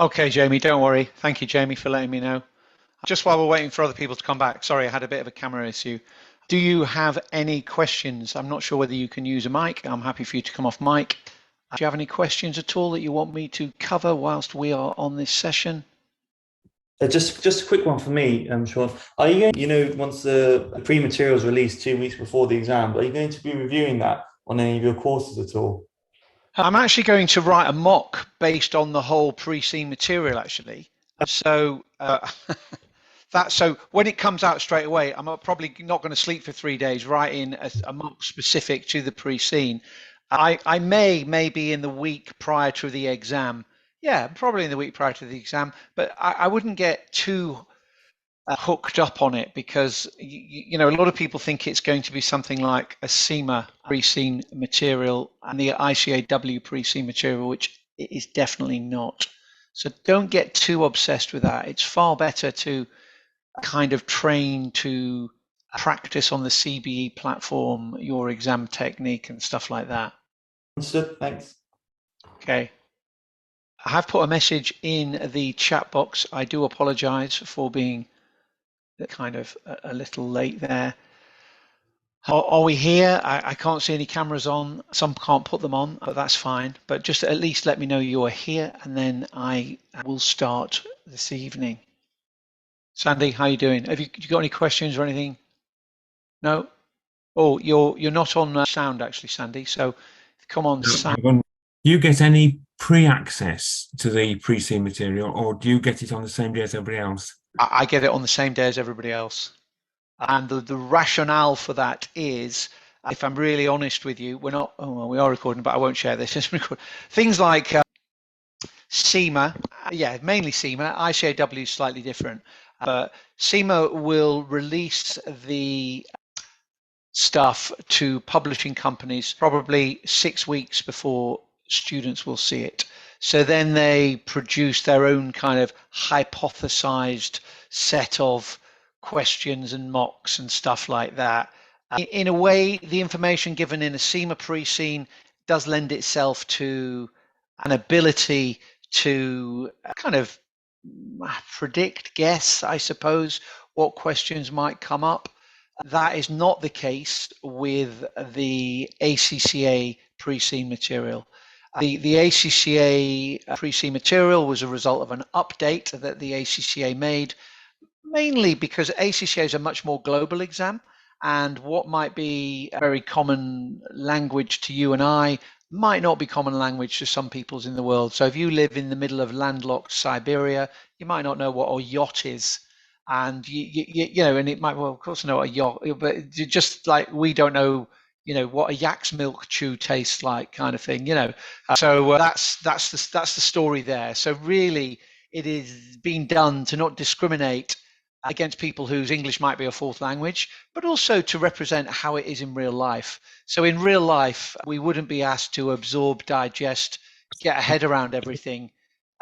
Okay, Jamie, don't worry. Thank you, Jamie, for letting me know. Just while we're waiting for other people to come back, sorry, I had a bit of a camera issue. Do you have any questions? I'm not sure whether you can use a mic. I'm happy for you to come off mic. Do you have any questions at all that you want me to cover whilst we are on this session? Just a quick one for me, Sean. Are you going, once the pre-material is released 2 weeks before the exam, are you going to be reviewing that on any of your courses at all? I'm actually going to write a mock based on the whole pre-seen material, actually. So so when it comes out straight away, I'm probably not going to sleep for 3 days writing a mock specific to the pre-seen. I maybe in the week prior to the exam. Yeah, probably in the week prior to the exam, but I wouldn't get too hooked up on it because a lot of people think it's going to be something like a SEMA pre-seen material and the ICAW pre-seen material, which it is definitely not. So don't get too obsessed with that. It's far better to kind of train to practice on the CBE platform, your exam technique and stuff like that. Understood. Thanks. Okay. I have put a message in the chat box. I do apologize for being kind of a little late there. Are we here? I can't see any cameras on. Some can't put them on, but that's fine. But just at least let me know you are here, and then I will start this evening. Sandy, how you doing? Have you got any questions or anything? No? Oh, you're not on sound actually, Sandy. So come on, sound. Do you get any pre-access to the pre-seen material, or do you get it on the same day as everybody else? I get it on the same day as everybody else. And the rationale for that is, if I'm really honest with you, we're not, oh, well, we are recording, but I won't share this. Things like SEMA, yeah, mainly SEMA, ICAW is slightly different, but SEMA will release the stuff to publishing companies probably 6 weeks before students will see it. So then they produce their own kind of hypothesized set of questions and mocks and stuff like that. In a way, the information given in a SEMA pre-seen does lend itself to an ability to kind of predict, guess, I suppose, what questions might come up. That is not the case with the ACCA pre-seen material. The ACCA pre-seen material was a result of an update that the ACCA made, mainly because ACCA is a much more global exam, and what might be a very common language to you and I might not be common language to some peoples in the world. So if you live in the middle of landlocked Siberia, you might not know what a yacht is. And and it might, well, of course, I know what a yacht, but just like we don't know, what a yak's milk chew tastes like, kind of thing, So that's the story there. So really, it is being done to not discriminate against people whose English might be a fourth language, but also to represent how it is in real life. So in real life, we wouldn't be asked to absorb, digest, get a head around everything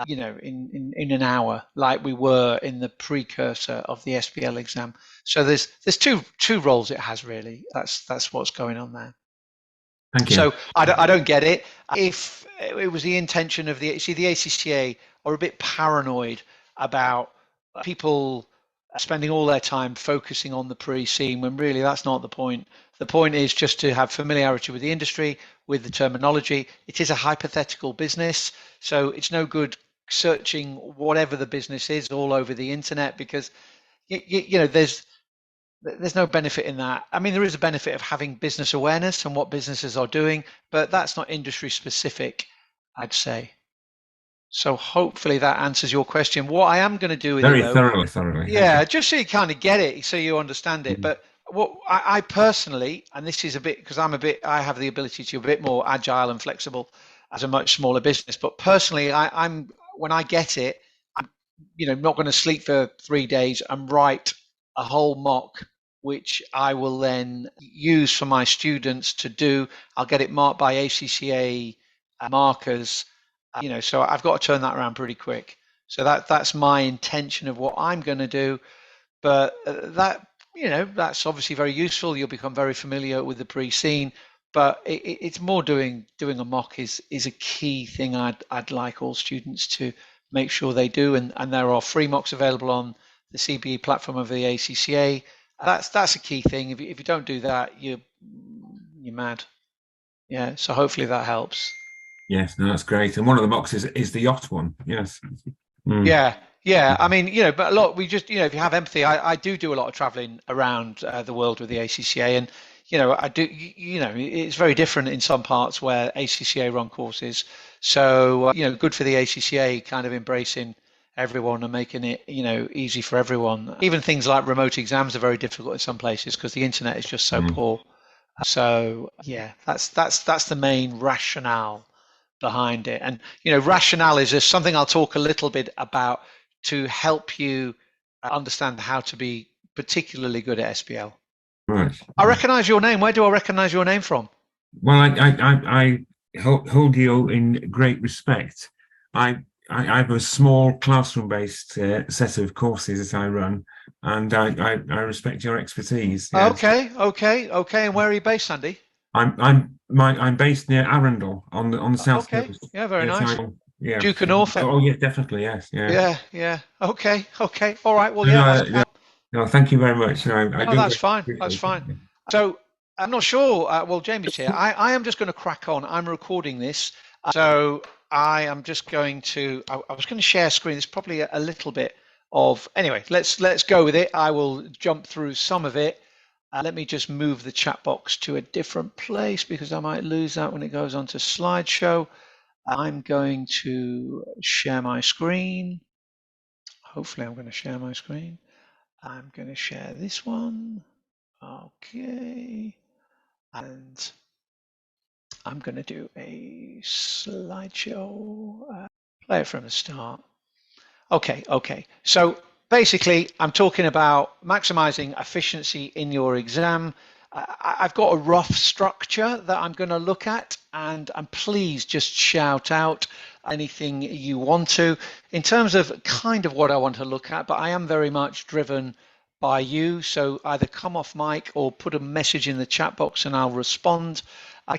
in an hour, like we were in the precursor of the SBL exam. So there's two roles it has really. That's what's going on there. Thank you. So I don't get it. If it was the intention of the ACCA are a bit paranoid about people spending all their time focusing on the pre-seen when really that's not the point. The point is just to have familiarity with the industry, with the terminology. It is a hypothetical business, so it's no good searching whatever the business is all over the internet because there's no benefit in that. I mean, there is a benefit of having business awareness and what businesses are doing, but that's not industry specific, I'd say. So hopefully that answers your question. What I am going to do with Very it, though, thoroughly. yeah, just so you kind of get it, so you understand it. But what I personally, and this is a bit because I have the ability to be a bit more agile and flexible as a much smaller business. But personally, I'm when I get it, I'm not going to sleep for 3 days and write a whole mock, which I will then use for my students to do. I'll get it marked by ACCA markers, so I've got to turn that around pretty quick. So that's my intention of what I'm going to do. But that's obviously very useful. You'll become very familiar with the pre-seen. But it's more doing a mock is a key thing I'd like all students to make sure they do. And there are free mocks available on the CBE platform of the ACCA. That's a key thing. If you don't do that, you're mad. Yeah. So hopefully that helps. Yes, no, that's great. And one of the mocks is the yacht one. Yes. Yeah. I mean, but a lot, we just, if you have empathy, I do a lot of traveling around the world with the ACCA, and, I do, it's very different in some parts where ACCA run courses. So, good for the ACCA kind of embracing everyone and making it, easy for everyone. Even things like remote exams are very difficult in some places because the internet is just so poor. So, yeah, that's the main rationale behind it. And rationale is just something I'll talk a little bit about to help you understand how to be particularly good at SBL. Right. I recognize your name. Where do I recognize your name from? Well, I hold you in great respect. I have a small classroom-based set of courses that I run, and I respect your expertise. Yes. Okay. And where are you based, Sandy? I'm based near Arundel on the south coast. Yeah, very yes, nice. Yeah. Duke of Norfolk. Oh, yes, definitely. Yes. Yeah. Yeah. Okay. All right. Well, yeah. No, thank you very much. No, that's fine. That's fine. So I'm not sure. Well, Jamie's here. I am just going to crack on. I'm recording this, so I am just going to. I was going to share screen. It's probably a little bit of. Anyway, let's go with it. I will jump through some of it. Let me just move the chat box to a different place because I might lose that when it goes onto slideshow. I'm going to share my screen. Hopefully, I'm going to share my screen. I'm going to share this one. Okay. And I'm going to do a slideshow. Play it from the start. Okay. So basically, I'm talking about maximizing efficiency in your exam. I've got a rough structure that I'm going to look at, and please just shout out anything you want to in terms of kind of what I want to look at, but I am very much driven by you. So either come off mic or put a message in the chat box and I'll respond. I'll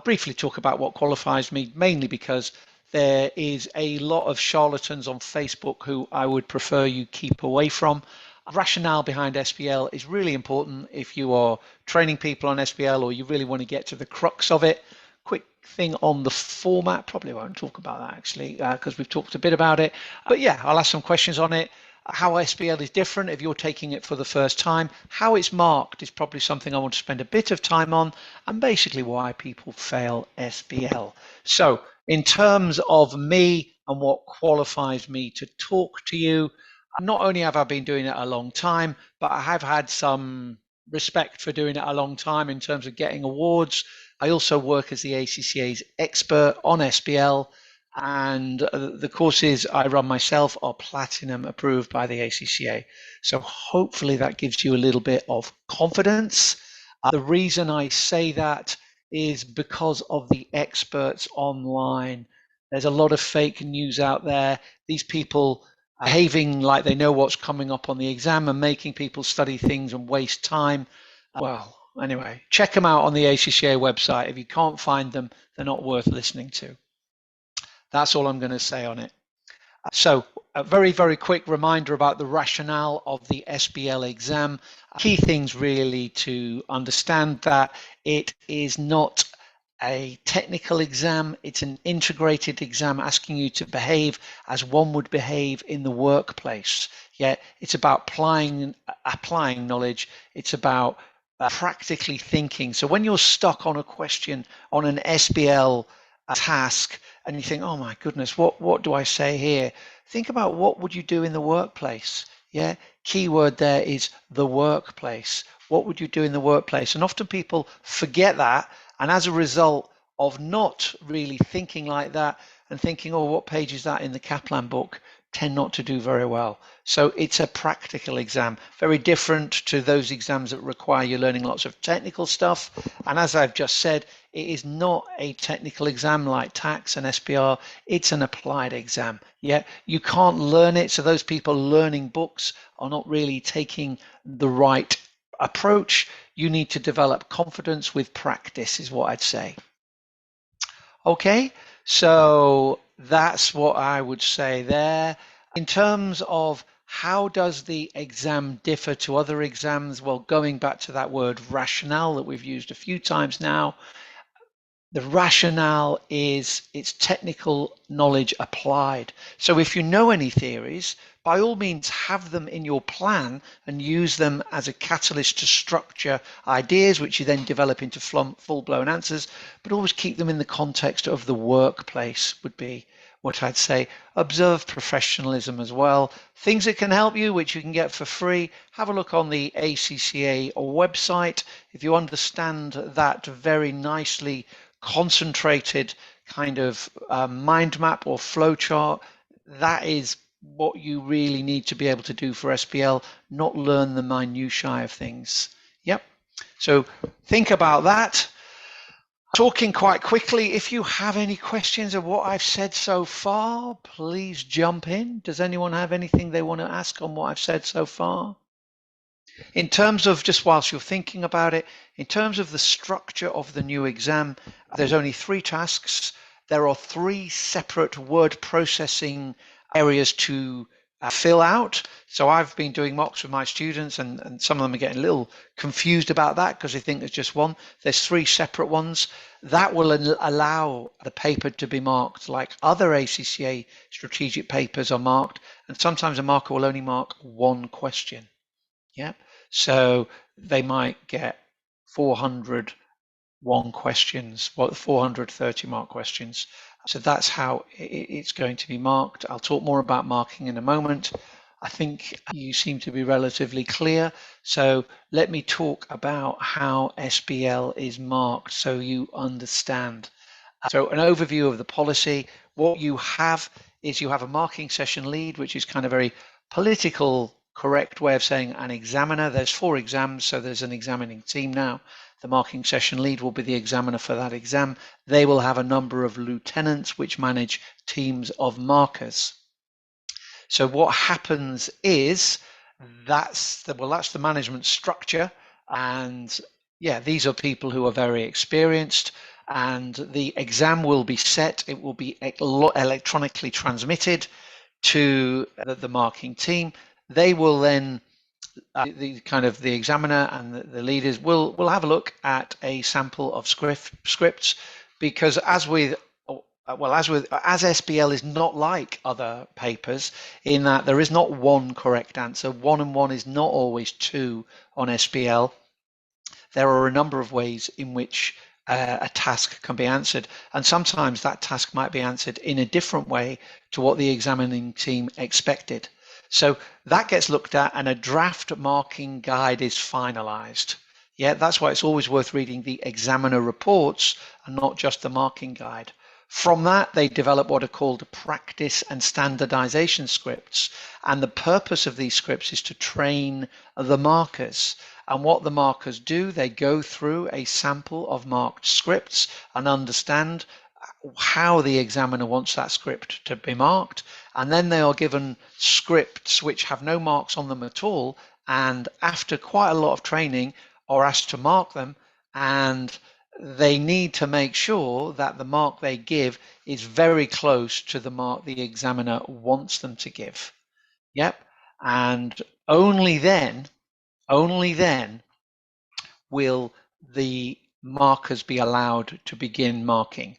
briefly talk about what qualifies me, mainly because there is a lot of charlatans on Facebook who I would prefer you keep away from. Rationale behind SBL is really important if you are training people on SBL or you really want to get to the crux of it. Quick thing on the format, probably won't talk about that actually because we've talked a bit about it. But yeah, I'll ask some questions on it. How SBL is different if you're taking it for the first time. How it's marked is probably something I want to spend a bit of time on, and basically why people fail SBL. So in terms of me and what qualifies me to talk to you, not only have I been doing it a long time, but I have had some respect for doing it a long time in terms of getting awards. I also work as the ACCA's expert on SBL, and the courses I run myself are platinum approved by the ACCA. So hopefully that gives you a little bit of confidence. The reason I say that is because of the experts online. There's a lot of fake news out there. These people behaving like they know what's coming up on the exam and making people study things and waste time. Well, anyway, check them out on the ACCA website. If you can't find them, they're not worth listening to. That's all I'm going to say on it. So a very, very quick reminder about the rationale of the SBL exam. Key things really to understand that it is not a technical exam. It's an integrated exam asking you to behave as one would behave in the workplace. Yeah, it's about applying knowledge. It's about practically thinking. So when you're stuck on a question on an SBL task and you think, oh my goodness, what do I say here? Think about what would you do in the workplace? Yeah, keyword there is the workplace. What would you do in the workplace? And often people forget that, and as a result of not really thinking like that and thinking, oh, what page is that in the Kaplan book, tend not to do very well. So it's a practical exam, very different to those exams that require you learning lots of technical stuff. And as I've just said, it is not a technical exam like tax and SPR. It's an applied exam. Yeah, you can't learn it. So those people learning books are not really taking the right approach. You need to develop confidence with practice is what I'd say. Okay, So that's what I would say there. In terms of how does the exam differ to other exams? Well, going back to that word rationale that we've used a few times now, the rationale is its technical knowledge applied. So if you know any theories, by all means have them in your plan and use them as a catalyst to structure ideas, which you then develop into full-blown answers, but always keep them in the context of the workplace would be what I'd say. Observe professionalism as well. Things that can help you, which you can get for free. Have a look on the ACCA website. If you understand that very nicely concentrated kind of mind map or flow chart, that is what you really need to be able to do for SBL, not learn the minutiae of things. Yep. So think about that. Talking quite quickly, if you have any questions of what I've said so far, please jump in. Does anyone have anything they want to ask on what I've said so far? In terms of, just whilst you're thinking about it, in terms of the structure of the new exam, there's only 3 tasks. There are 3 separate word processing areas to fill out. So I've been doing mocks with my students, and some of them are getting a little confused about that because they think there's just one. There's 3 separate ones. That will allow the paper to be marked like other ACCA strategic papers are marked, and sometimes a marker will only mark 1 question. Yeah, so they might get 401 questions, 430 mark questions. So that's how it's going to be marked. I'll talk more about marking in a moment. I think you seem to be relatively clear. So let me talk about how SBL is marked so you understand. So an overview of the policy. What you have is you have a marking session lead, which is kind of very political correct way of saying an examiner. There's 4 exams, so there's an examining team now. The marking session lead will be the examiner for that exam. They will have a number of lieutenants which manage teams of markers. So what happens is that's the management structure, and yeah, these are people who are very experienced, and the exam will be set. It will be electronically transmitted to the marking team. They will then the examiner and the leaders will have a look at a sample of scripts, because as SBL is not like other papers in that there is not one correct answer. 1 and 1 is not always 2 on SBL. There are a number of ways in which a task can be answered, and sometimes that task might be answered in a different way to what the examining team expected. So that gets looked at, and a draft marking guide is finalized. Yeah, that's why it's always worth reading the examiner reports and not just the marking guide. From that, they develop what are called practice and standardization scripts. And the purpose of these scripts is to train the markers. And what the markers do, they go through a sample of marked scripts and understand how the examiner wants that script to be marked. And then they are given scripts which have no marks on them at all, and after quite a lot of training are asked to mark them, and they need to make sure that the mark they give is very close to the mark the examiner wants them to give. Yep. And only then will the markers be allowed to begin marking.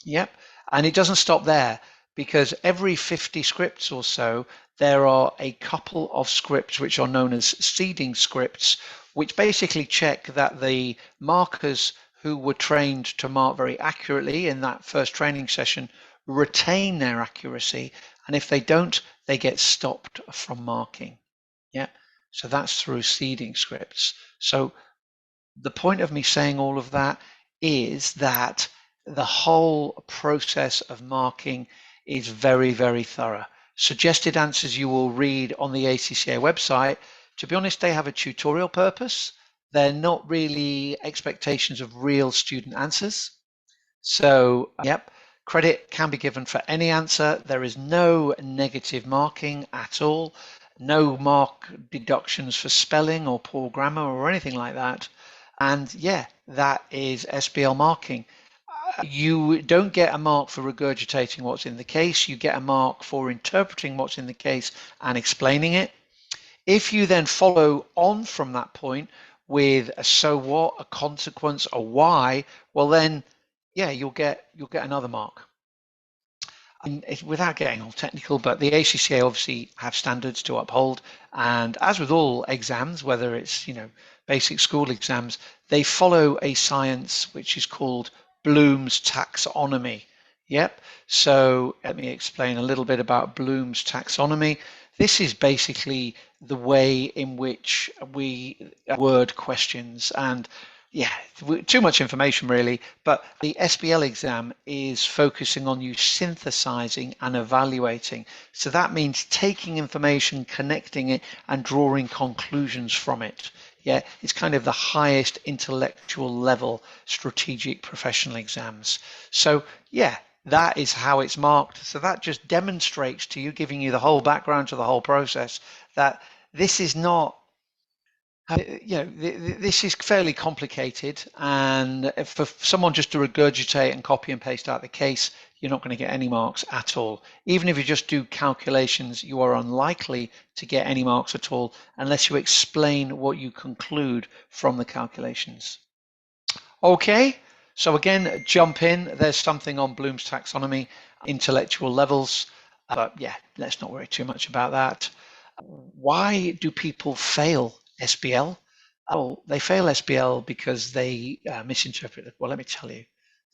Yep. And it doesn't stop there, because every 50 scripts or so, there are a couple of scripts which are known as seeding scripts, which basically check that the markers who were trained to mark very accurately in that first training session retain their accuracy. And if they don't, they get stopped from marking. Yeah. So that's through seeding scripts. So the point of me saying all of that is that the whole process of marking is very, very thorough. Suggested answers you will read on the ACCA website. To be honest, they have a tutorial purpose. They're not really expectations of real student answers. So, yep, credit can be given for any answer. There is no negative marking at all. No mark deductions for spelling or poor grammar or anything like that. And yeah, that is SBL marking. you don't get a mark for regurgitating what's in the case. You get a mark for interpreting what's in the case and explaining it. If you then follow on from that point with a so what, a consequence, a why, well then, yeah, you'll get another mark. And without getting all technical, but the ACCA obviously have standards to uphold, and as with all exams, whether it's basic school exams, they follow a science which is called Bloom's taxonomy. Yep. So let me explain a little bit about Bloom's taxonomy. This is basically the way in which we word questions, and yeah, too much information really, but the SBL exam is focusing on you synthesizing and evaluating. So that means taking information, connecting it, and drawing conclusions from it. Yeah, it's kind of the highest intellectual level strategic professional exams. So yeah, that is how it's marked. So that just demonstrates to you, giving you the whole background to the whole process, that this is not, this is fairly complicated, and for someone just to regurgitate and copy and paste out the case, you're not going to get any marks at all. Even if you just do calculations, you are unlikely to get any marks at all unless you explain what you conclude from the calculations. Okay, so again, jump in. There's something on Bloom's taxonomy, intellectual levels, but yeah, let's not worry too much about that. Why do people fail SBL? Oh, they fail SBL because they misinterpret it. Well, let me tell you.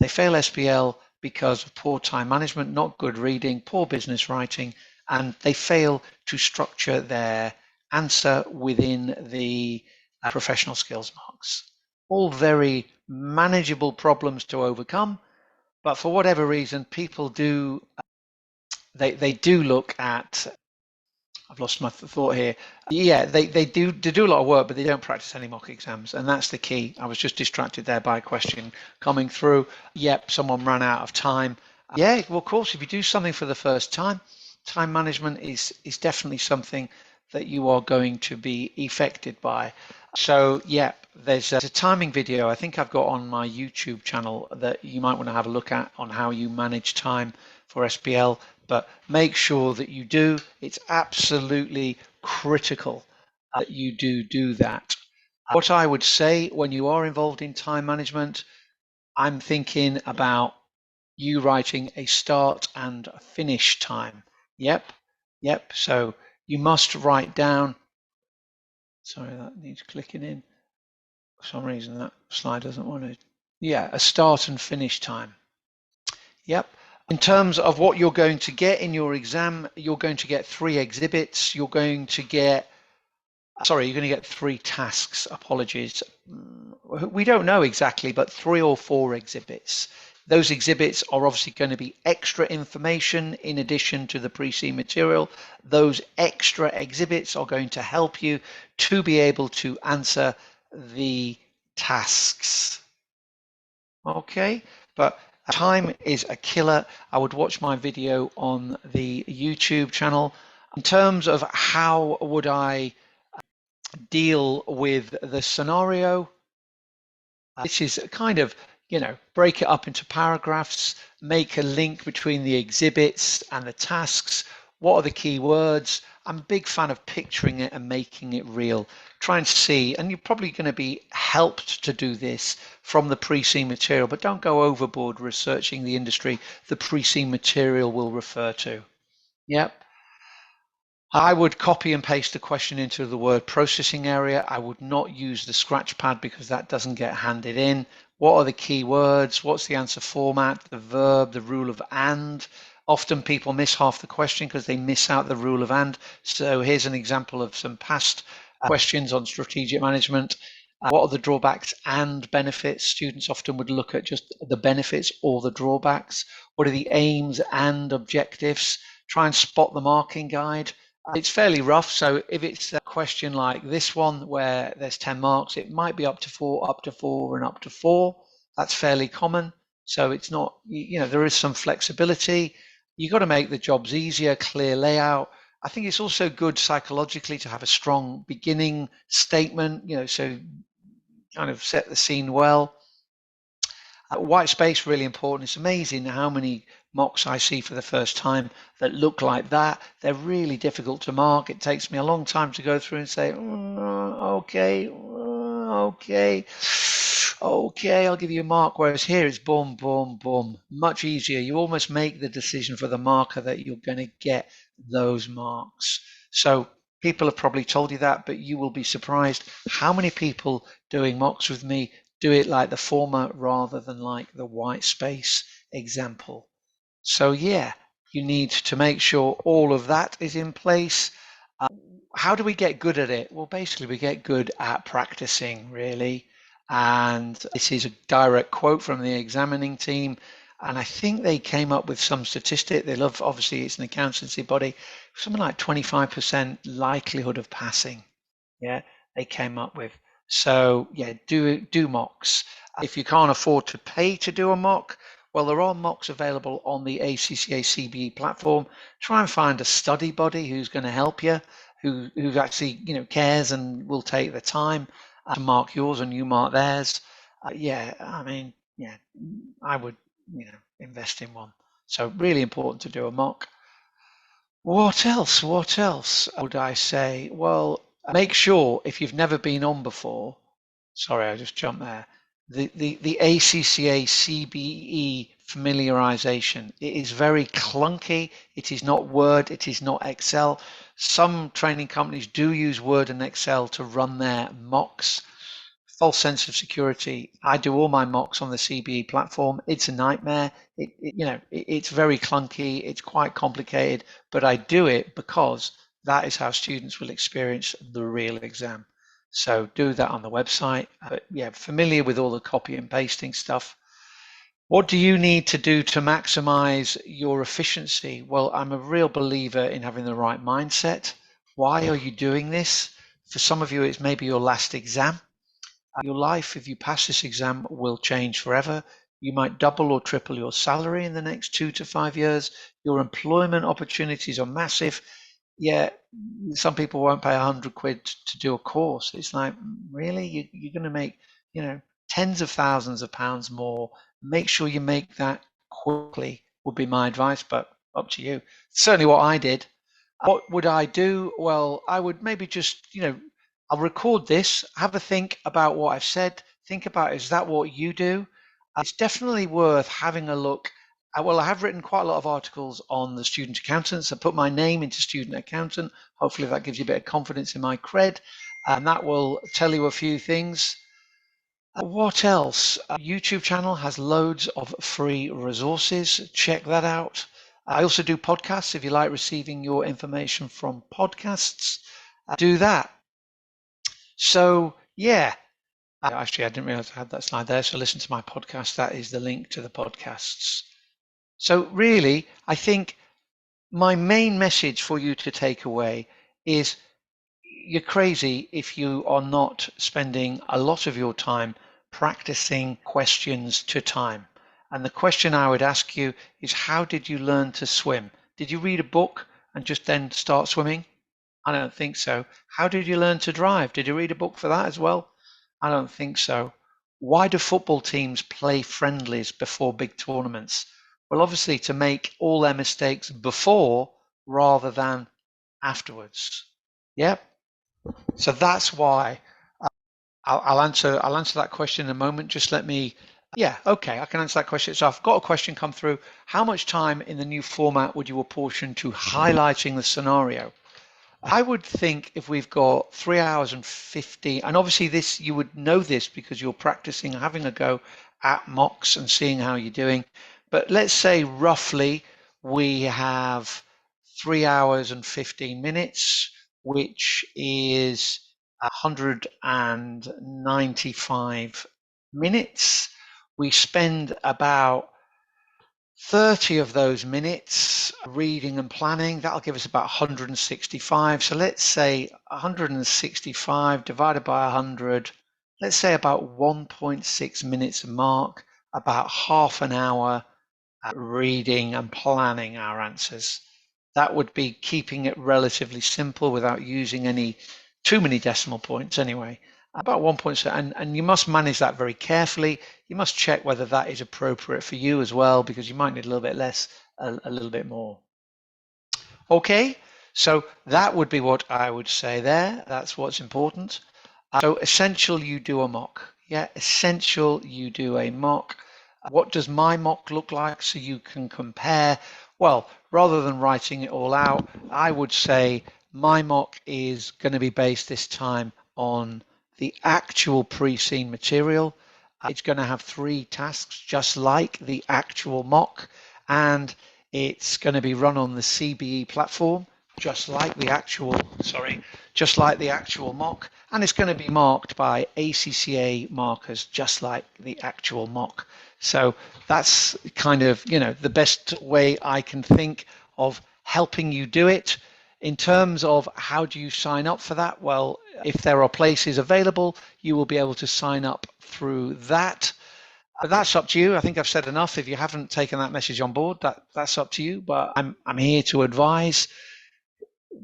They fail SBL because of poor time management, not good reading, poor business writing, and they fail to structure their answer within the professional skills marks. All very manageable problems to overcome, but for whatever reason, people do, they do look at, I've lost my thought here. Yeah, they do a lot of work, but they don't practice any mock exams, and that's the key. I was just distracted there by a question coming through. Yep, someone ran out of time. Yeah, well, of course, if you do something for the first time, time management is definitely something that you are going to be affected by. So, yeah, there's a timing video I think I've got on my YouTube channel that you might want to have a look at on how you manage time for SBL. But make sure that you do. It's absolutely critical that you do that. What I would say when you are involved in time management, I'm thinking about you writing a start and a finish time. Yep. So you must write down, sorry, that needs clicking in. For some reason that slide doesn't want to. Yeah, a start and finish time. Yep. In terms of what you're going to get in your exam, you're going to get 3 exhibits. You're going to get 3 tasks, apologies. We don't know exactly, but 3 or 4 exhibits. Those exhibits are obviously going to be extra information in addition to the pre-C material. Those extra exhibits are going to help you to be able to answer the tasks. Okay, but time is a killer. I would watch my video on the YouTube channel. In terms of how would I deal with the scenario, this is kind of, break it up into paragraphs, make a link between the exhibits and the tasks. What are the key words? I'm a big fan of picturing it and making it real. Try and see, and you're probably going to be helped to do this from the pre-C material, but don't go overboard researching the industry the pre-C material will refer to. Yep. I would copy and paste the question into the word processing area. I would not use the scratch pad because that doesn't get handed in. What are the key words? What's the answer format? The verb, the rule of and. Often people miss half the question because they miss out the rule of and. So here's an example of some past questions on strategic management. What are the drawbacks and benefits? Students often would look at just the benefits or the drawbacks. What are the aims and objectives? Try and spot the marking guide. It's fairly rough, so if it's a question like this one where there's 10 marks, it might be up to 4, and up to 4. That's fairly common. So it's not, there is some flexibility. You've got to make the jobs easier, clear layout. I think it's also good psychologically to have a strong beginning statement, so kind of set the scene well. White space, really important. It's amazing how many mocks I see for the first time that look like that. They're really difficult to mark. It takes me a long time to go through and say, okay, okay, I'll give you a mark. Whereas here it's boom, boom, boom. Much easier. You almost make the decision for the marker that you're going to get those marks. So people have probably told you that, but you will be surprised how many people doing mocks with me do it like the former rather than like the white space example. So yeah, you need to make sure all of that is in place. How do we get good at it? Well, basically we get good at practicing, really. And this is a direct quote from the examining team. And I think they came up with some statistic. They love, obviously it's an accountancy body, something like 25% likelihood of passing. Yeah, they came up with. So yeah, do mocks. If you can't afford to pay to do a mock, well, there are mocks available on the ACCA SBL platform. Try and find a study buddy who's going to help you, who actually cares and will take the time to mark yours and you mark theirs. Yeah, I mean, yeah, I would invest in one. So really important to do a mock. What else? What else would I say? Well, make sure if you've never been on before. Sorry, I just jumped there. The ACCA SBL familiarization. It is very clunky. It is not Word. It is not Excel. Some training companies do use Word and Excel to run their mocks. False sense of security. I do all my mocks on the SBL platform. It's a nightmare. It's very clunky. It's quite complicated, but I do it because that is how students will experience the real exam. So do that on the website. But yeah, familiar with all the copy and pasting stuff. What do you need to do to maximize your efficiency? Well, I'm a real believer in having the right mindset. Why are you doing this? For some of you, it's maybe your last exam. Your life, if you pass this exam, will change forever. You might double or triple your salary in the next 2 to 5 years. Your employment opportunities are massive. Yeah, some people won't pay 100 quid to do a course. It's like, really? You're going to make, tens of thousands of pounds more. Make sure you make that quickly would be my advice, but up to you. Certainly what I did. What would I do? Well, I would maybe just, I'll record this, have a think about what I've said, think about, is that what you do? It's definitely worth having a look. Well, I have written quite a lot of articles on the student accountants. I put my name into student accountant. Hopefully that gives you a bit of confidence in my cred, and that will tell you a few things. What else? YouTube channel has loads of free resources. Check that out. I also do podcasts. If you like receiving your information from podcasts, do that. So yeah, actually I didn't realize I had that slide there. So listen to my podcast. That is the link to the podcasts. So really, I think my main message for you to take away is you're crazy if you are not spending a lot of your time practicing questions to time. And the question I would ask you is, how did you learn to swim? Did you read a book and just then start swimming? I don't think so. How did you learn to drive? Did you read a book for that as well? I don't think so. Why do football teams play friendlies before big tournaments? Well, obviously to make all their mistakes before rather than afterwards. Yep. So that's why. I'll answer that question in a moment. Just let me. Yeah, okay, I can answer that question. So I've got a question come through. How much time in the new format would you apportion to highlighting the scenario? I would think if we've got 3 hours and 50, and obviously this, you would know this because you're practicing, having a go at mocks and seeing how you're doing. But let's say roughly we have 3 hours and 15 minutes, which is 195 minutes. We spend about 30 of those minutes reading and planning. That'll give us about 165. So let's say 165 divided by 100, let's say about 1.6 minutes a mark, about half an hour reading and planning our answers. That would be keeping it relatively simple without using too many decimal points anyway. about 1.7, and you must manage that very carefully. You must check whether that is appropriate for you as well, because you might need a little bit less, a little bit more. Okay, so that would be what I would say there. That's what's important. So essential you do a mock. Yeah, essential you do a mock. What does my mock look like so you can compare? Well, rather than writing it all out, I would say my mock is going to be based this time on the actual pre-seen material. It's going to have 3 tasks just like the actual mock, and it's going to be run on the CBE platform just like the actual mock, and it's going to be marked by ACCA markers just like the actual mock. So that's kind of, the best way I can think of helping you do it. In terms of how do you sign up for that? Well, if there are places available, you will be able to sign up through that. That's up to you. I think I've said enough. If you haven't taken that message on board, that's up to you. But I'm here to advise.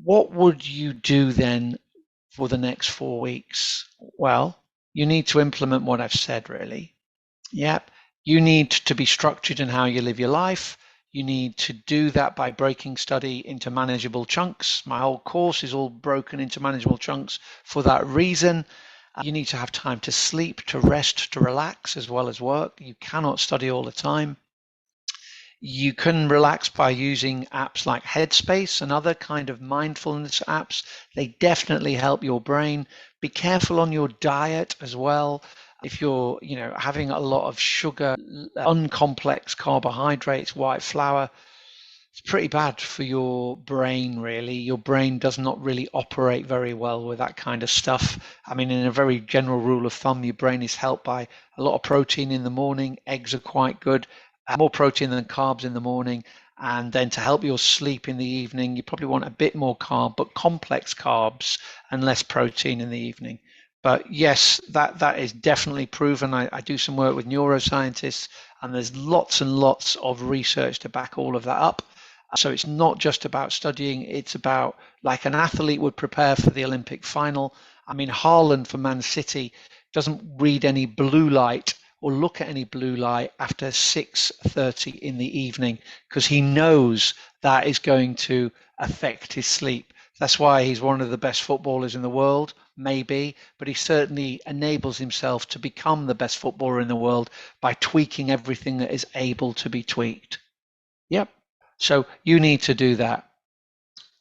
What would you do then for the next 4 weeks? Well, you need to implement what I've said, really. Yep. You need to be structured in how you live your life. You need to do that by breaking study into manageable chunks. My whole course is all broken into manageable chunks for that reason. You need to have time to sleep, to rest, to relax, as well as work. You cannot study all the time. You can relax by using apps like Headspace and other kind of mindfulness apps. They definitely help your brain. Be careful on your diet as well. If you're, having a lot of sugar, uncomplex carbohydrates, white flour, it's pretty bad for your brain, really. Your brain does not really operate very well with that kind of stuff. I mean, in a very general rule of thumb, your brain is helped by a lot of protein in the morning. Eggs are quite good. More protein than carbs in the morning. And then to help your sleep in the evening, you probably want a bit more carb, but complex carbs and less protein in the evening. But yes, that is definitely proven. I do some work with neuroscientists, and there's lots and lots of research to back all of that up. So it's not just about studying, it's about, like an athlete would prepare for the Olympic final. I mean, Haaland for Man City doesn't read any blue light or look at any blue light after 6:30 in the evening, because he knows that is going to affect his sleep. That's why he's one of the best footballers in the world, maybe, but he certainly enables himself to become the best footballer in the world by tweaking everything that is able to be tweaked. Yep. So you need to do that.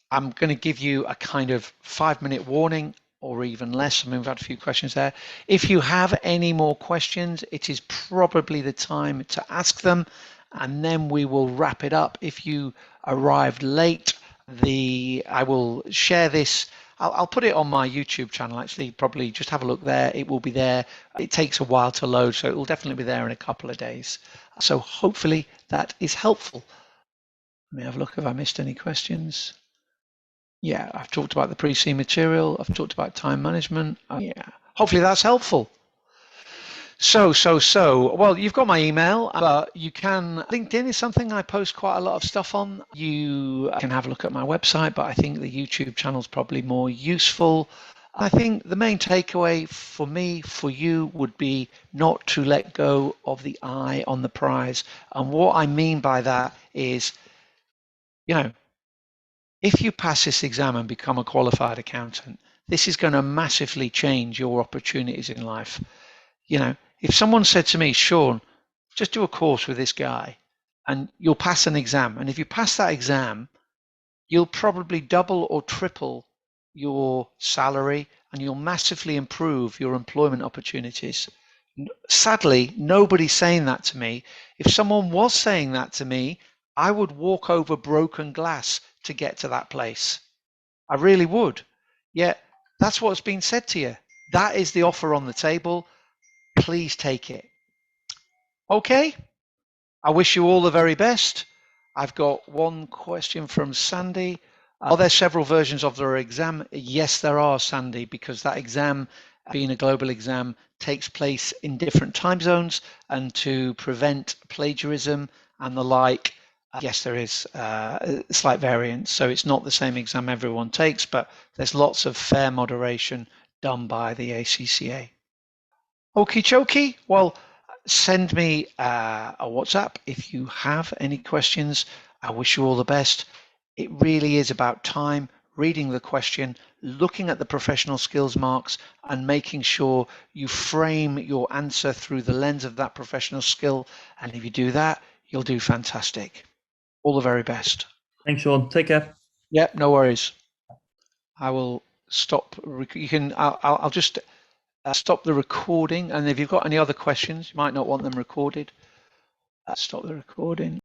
I'm going to give you a kind of 5-minute warning, or even less. I mean, we've had a few questions there. If you have any more questions, it is probably the time to ask them, and then we will wrap it up. If you arrived late, I will share this. I'll put it on my YouTube channel, actually. Probably just have a look there. It will be there. It takes a while to load, so it will definitely be there in a couple of days. So hopefully that is helpful. Let me have a look if I missed any questions. Yeah, I've talked about the pre-seen material. I've talked about time management. Yeah, hopefully that's helpful. So, well, you've got my email, but you can, LinkedIn is something I post quite a lot of stuff on. You can have a look at my website, but I think the YouTube channel is probably more useful. I think the main takeaway for me, for you, would be not to let go of the eye on the prize. And what I mean by that is, if you pass this exam and become a qualified accountant, this is going to massively change your opportunities in life. If someone said to me, Sean, just do a course with this guy and you'll pass an exam. And if you pass that exam, you'll probably double or triple your salary and you'll massively improve your employment opportunities. Sadly, nobody's saying that to me. If someone was saying that to me, I would walk over broken glass to get to that place. I really would. Yet that's what's been said to you. That is the offer on the table. Please take it. Okay. I wish you all the very best. I've got one question from Sandy. Are there several versions of the exam? Yes, there are, Sandy, because that exam, being a global exam, takes place in different time zones, and to prevent plagiarism and the like, yes, there is a slight variance. So it's not the same exam everyone takes, but there's lots of fair moderation done by the ACCA. Okie dokie. Well, send me a WhatsApp if you have any questions. I wish you all the best. It really is about time, reading the question, looking at the professional skills marks, and making sure you frame your answer through the lens of that professional skill. And if you do that, you'll do fantastic. All the very best. Thanks, Sean. Take care. Yep, no worries. I will stop. You can. I'll just stop the recording. And if you've got any other questions, you might not want them recorded. Stop the recording.